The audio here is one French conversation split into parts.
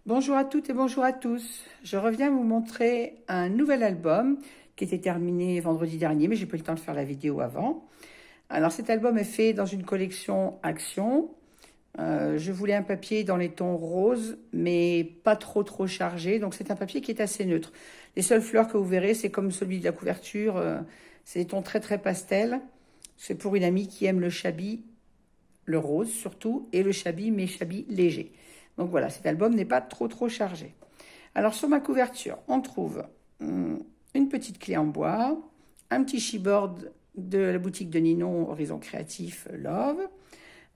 Bonjour à toutes et bonjour à tous. Je reviens vous montrer un nouvel album qui était terminé vendredi dernier, mais j'ai pas eu le temps de faire la vidéo avant. Alors cet album est fait dans une collection Action. Je voulais un papier dans les tons roses, mais pas trop chargé, donc c'est un papier qui est assez neutre. Les seules fleurs que vous verrez, c'est comme celui de la couverture, c'est des tons très pastel. C'est pour une amie qui aime le chablis, le rose surtout, et le chablis, mais chablis léger. Donc voilà, cet album n'est pas trop chargé. Alors sur ma couverture, on trouve une petite clé en bois, un petit chipboard de la boutique de Ninon, Horizon Créatif Love,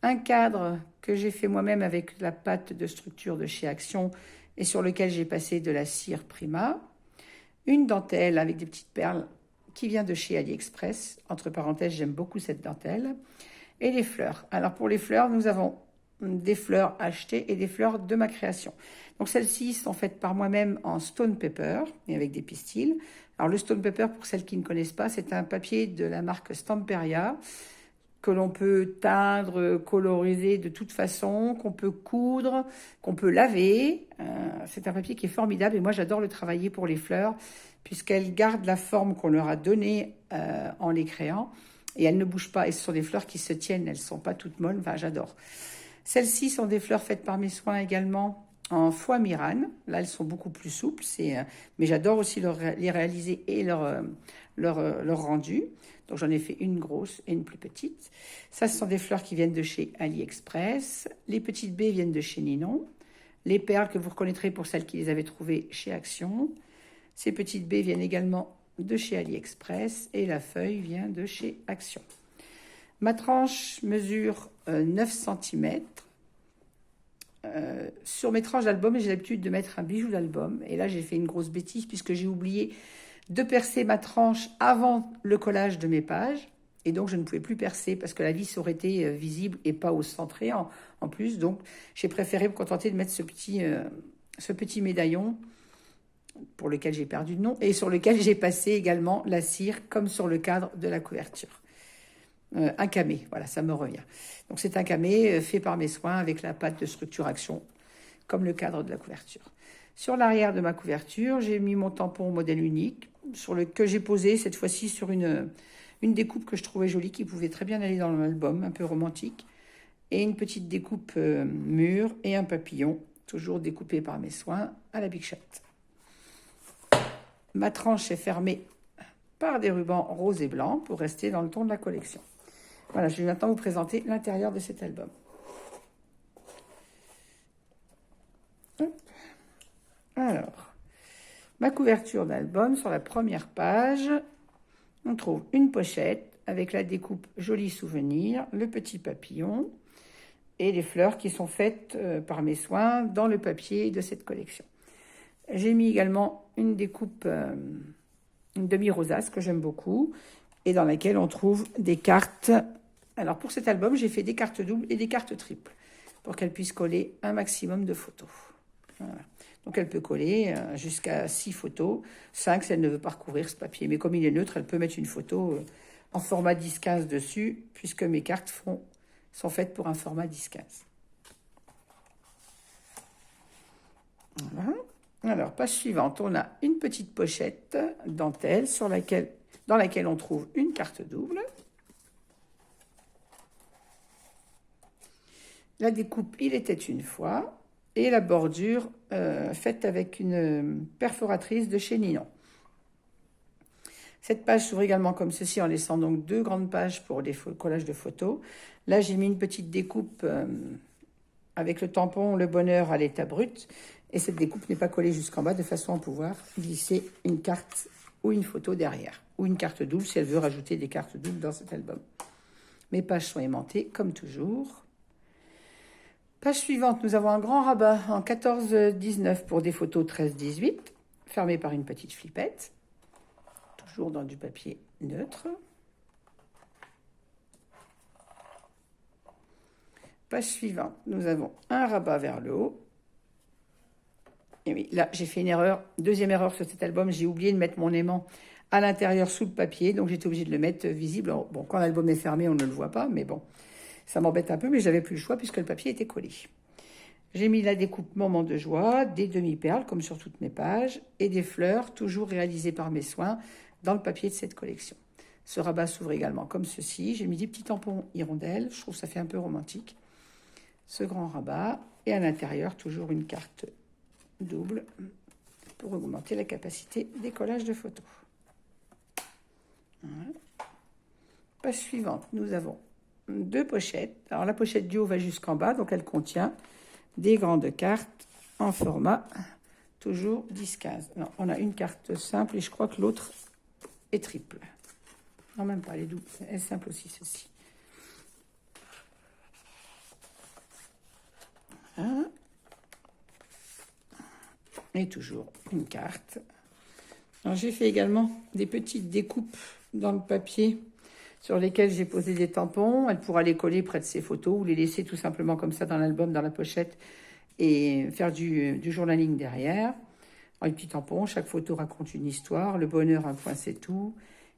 un cadre que j'ai fait moi-même avec la pâte de structure de chez Action et sur lequel j'ai passé de la cire Prima, une dentelle avec des petites perles qui vient de chez AliExpress, entre parenthèses, j'aime beaucoup cette dentelle, et les fleurs. Alors pour les fleurs, nous avons des fleurs achetées et des fleurs de ma création. Donc celles-ci sont faites par moi-même en stone paper et avec des pistils. Alors le stone paper, pour celles qui ne connaissent pas, c'est un papier de la marque Stamperia que l'on peut teindre, coloriser de toute façon, qu'on peut coudre, qu'on peut laver. C'est un papier qui est formidable et moi j'adore le travailler pour les fleurs puisqu'elles gardent la forme qu'on leur a donnée en les créant et elles ne bougent pas et ce sont des fleurs qui se tiennent, elles ne sont pas toutes molles, enfin j'adore. Celles-ci sont des fleurs faites par mes soins également en foie myrane. Là, elles sont beaucoup plus souples, mais j'adore aussi les réaliser et leur rendu. Donc, j'en ai fait une grosse et une plus petite. Ça, ce sont des fleurs qui viennent de chez AliExpress. Les petites baies viennent de chez Ninon. Les perles que vous reconnaîtrez pour celles qui les avaient trouvées chez Action. Ces petites baies viennent également de chez AliExpress et la feuille vient de chez Action. Ma tranche mesure 9 cm. Sur mes tranches d'album, j'ai l'habitude de mettre un bijou d'album. Et là, j'ai fait une grosse bêtise puisque j'ai oublié de percer ma tranche avant le collage de mes pages. Et donc, je ne pouvais plus percer parce que la vis aurait été visible et pas au centré en plus. Donc, j'ai préféré me contenter de mettre ce petit médaillon pour lequel j'ai perdu le nom et sur lequel j'ai passé également la cire comme sur le cadre de la couverture. Un camé, voilà, ça me revient. Donc c'est un camé fait par mes soins avec la pâte de structure Action, comme le cadre de la couverture. Sur l'arrière de ma couverture, j'ai mis mon tampon modèle unique, que j'ai posé cette fois-ci sur une découpe que je trouvais jolie, qui pouvait très bien aller dans l'album, un peu romantique, et une petite découpe mûre et un papillon, toujours découpé par mes soins à la Big Shot. Ma tranche est fermée par des rubans roses et blancs pour rester dans le ton de la collection. Voilà, je vais maintenant vous présenter l'intérieur de cet album. Alors, ma couverture d'album, sur la première page, on trouve une pochette avec la découpe Joli Souvenir, le petit papillon et les fleurs qui sont faites par mes soins dans le papier de cette collection. J'ai mis également une découpe, une demi-rosace que j'aime beaucoup et dans laquelle on trouve des cartes. Alors pour cet album, j'ai fait des cartes doubles et des cartes triples pour qu'elle puisse coller un maximum de photos. Voilà. Donc elle peut coller jusqu'à 6 photos, 5 si elle ne veut pas recouvrir ce papier. Mais comme il est neutre, elle peut mettre une photo en format 10-15 dessus, puisque mes cartes sont faites pour un format 10-15. Voilà. Alors, page suivante, on a une petite pochette dentelle dans laquelle on trouve une carte double. La découpe, il était une fois, et la bordure faite avec une perforatrice de chez Ninon. Cette page s'ouvre également comme ceci en laissant donc 2 grandes pages pour les collages de photos. Là, j'ai mis une petite découpe avec le tampon Le Bonheur à l'état brut. Et cette découpe n'est pas collée jusqu'en bas de façon à pouvoir glisser une carte ou une photo derrière. Ou une carte double si elle veut rajouter des cartes doubles dans cet album. Mes pages sont aimantées comme toujours. Page suivante, nous avons un grand rabat en 14-19 pour des photos 13-18, fermé par une petite flippette, toujours dans du papier neutre. Page suivante, nous avons un rabat vers le haut. Et oui, là, j'ai fait une erreur. Deuxième erreur sur cet album, j'ai oublié de mettre mon aimant à l'intérieur sous le papier, donc j'étais obligée de le mettre visible. Alors, bon, quand l'album est fermé, on ne le voit pas, mais bon, ça m'embête un peu, mais j'avais plus le choix puisque le papier était collé. J'ai mis la découpe Moment de joie, des demi-perles, comme sur toutes mes pages, et des fleurs, toujours réalisées par mes soins, dans le papier de cette collection. Ce rabat s'ouvre également comme ceci. J'ai mis des petits tampons hirondelles, je trouve que ça fait un peu romantique. Ce grand rabat, et à l'intérieur, toujours une carte double pour augmenter la capacité des collages de photos. Voilà. Page suivante, nous avons 2 pochettes. Alors la pochette du haut va jusqu'en bas, donc elle contient des grandes cartes en format toujours 10-15. On a une carte simple et je crois que l'autre est triple. Non, même pas, elle est double. Elle est simple aussi, ceci. Voilà. Et toujours une carte. Alors j'ai fait également des petites découpes dans le papier sur lesquelles j'ai posé des tampons. Elle pourra les coller près de ses photos ou les laisser tout simplement comme ça dans l'album, dans la pochette et faire du journaling derrière. Alors, les petits tampons, chaque photo raconte une histoire. Le bonheur, un point, c'est tout.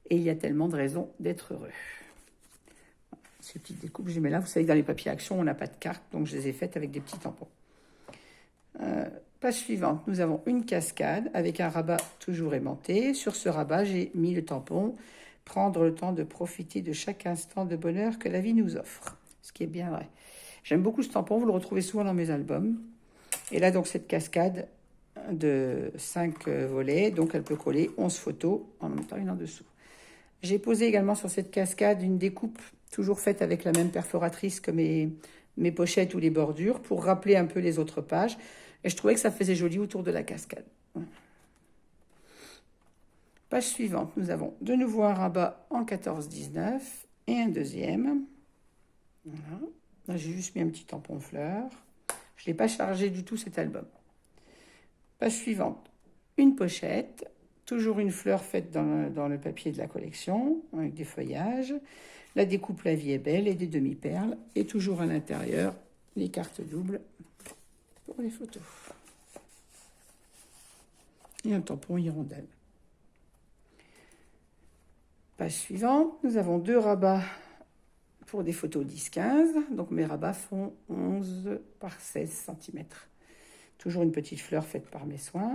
Et il y a tellement de raisons d'être heureux. Ces petites découpes, je les mets là. Vous savez, dans les papiers action, on n'a pas de carte, donc je les ai faites avec des petits tampons. Page suivante, nous avons une cascade avec un rabat toujours aimanté. Sur ce rabat, j'ai mis le tampon « Prendre le temps de profiter de chaque instant de bonheur que la vie nous offre », ce qui est bien vrai. J'aime beaucoup ce tampon, vous le retrouvez souvent dans mes albums. Et là, donc, cette cascade de 5 volets, donc elle peut coller 11 photos, en même temps une en dessous. J'ai posé également sur cette cascade une découpe toujours faite avec la même perforatrice que mes pochettes ou les bordures pour rappeler un peu les autres pages. Et je trouvais que ça faisait joli autour de la cascade. Page suivante, nous avons de nouveau un rabat en 14-19 et un deuxième. Voilà. Là, j'ai juste mis un petit tampon fleur. Je ne l'ai pas chargé du tout cet album. Page suivante, une pochette. Toujours une fleur faite dans le papier de la collection, avec des feuillages. La découpe La vie est belle et des demi-perles. Et toujours à l'intérieur, les cartes doubles pour les photos. Et un tampon hirondelle. Page suivante, nous avons 2 rabats pour des photos 10-15. Donc mes rabats font 11 par 16 cm. Toujours une petite fleur faite par mes soins.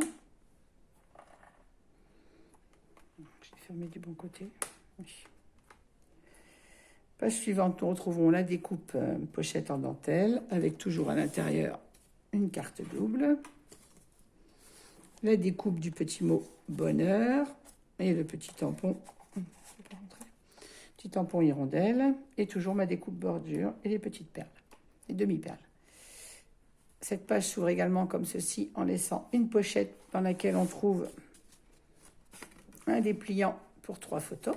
J'ai fermé du bon côté. Oui. Page suivante, nous retrouvons la découpe pochette en dentelle avec toujours à l'intérieur une carte double. La découpe du petit mot bonheur et le petit tampon. Petit tampon hirondelle et toujours ma découpe bordure et les petites perles, les demi-perles. Cette page s'ouvre également comme ceci en laissant une pochette dans laquelle on trouve un dépliant pour 3 photos,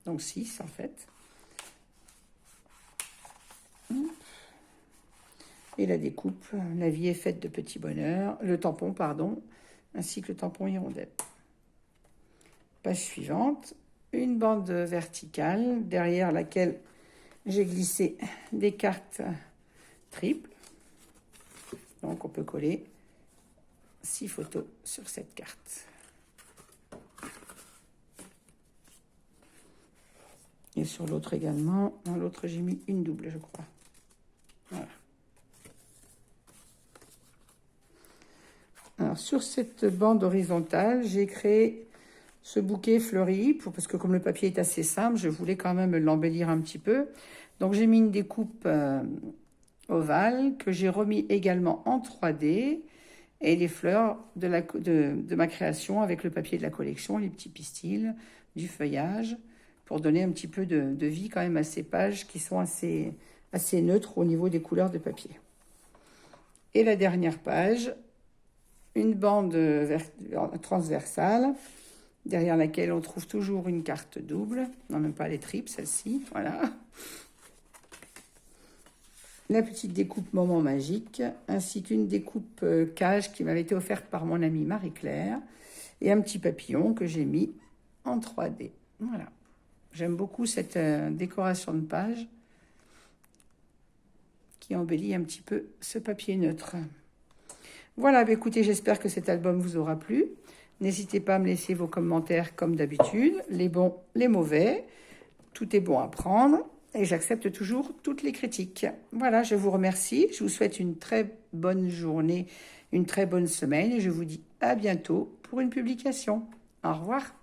donc 6 en fait. Et la découpe, la vie est faite de petits bonheurs, le tampon, pardon, ainsi que le tampon hirondelle. Page suivante, une bande verticale derrière laquelle j'ai glissé des cartes triples. Donc on peut coller 6 photos sur cette carte. Et sur l'autre également. Dans l'autre, j'ai mis une double, je crois. Voilà. Alors, sur cette bande horizontale, j'ai créé ce bouquet fleuri, parce que comme le papier est assez simple, je voulais quand même l'embellir un petit peu. Donc, j'ai mis une découpe ovale que j'ai remis également en 3D et les fleurs de ma création avec le papier de la collection, les petits pistils, du feuillage, pour donner un petit peu de vie quand même à ces pages qui sont assez neutres au niveau des couleurs de papier. Et la dernière page, une bande transversale derrière laquelle on trouve toujours une carte double, non même pas les tripes, celle-ci, voilà. La petite découpe Moment magique, ainsi qu'une découpe cage qui m'avait été offerte par mon amie Marie-Claire, et un petit papillon que j'ai mis en 3D. Voilà. J'aime beaucoup cette décoration de page qui embellit un petit peu ce papier neutre. Voilà, écoutez, j'espère que cet album vous aura plu. N'hésitez pas à me laisser vos commentaires comme d'habitude, les bons, les mauvais. Tout est bon à prendre. et j'accepte toujours toutes les critiques. Voilà, je vous remercie. Je vous souhaite une très bonne journée, une très bonne semaine et je vous dis à bientôt pour une publication. Au revoir.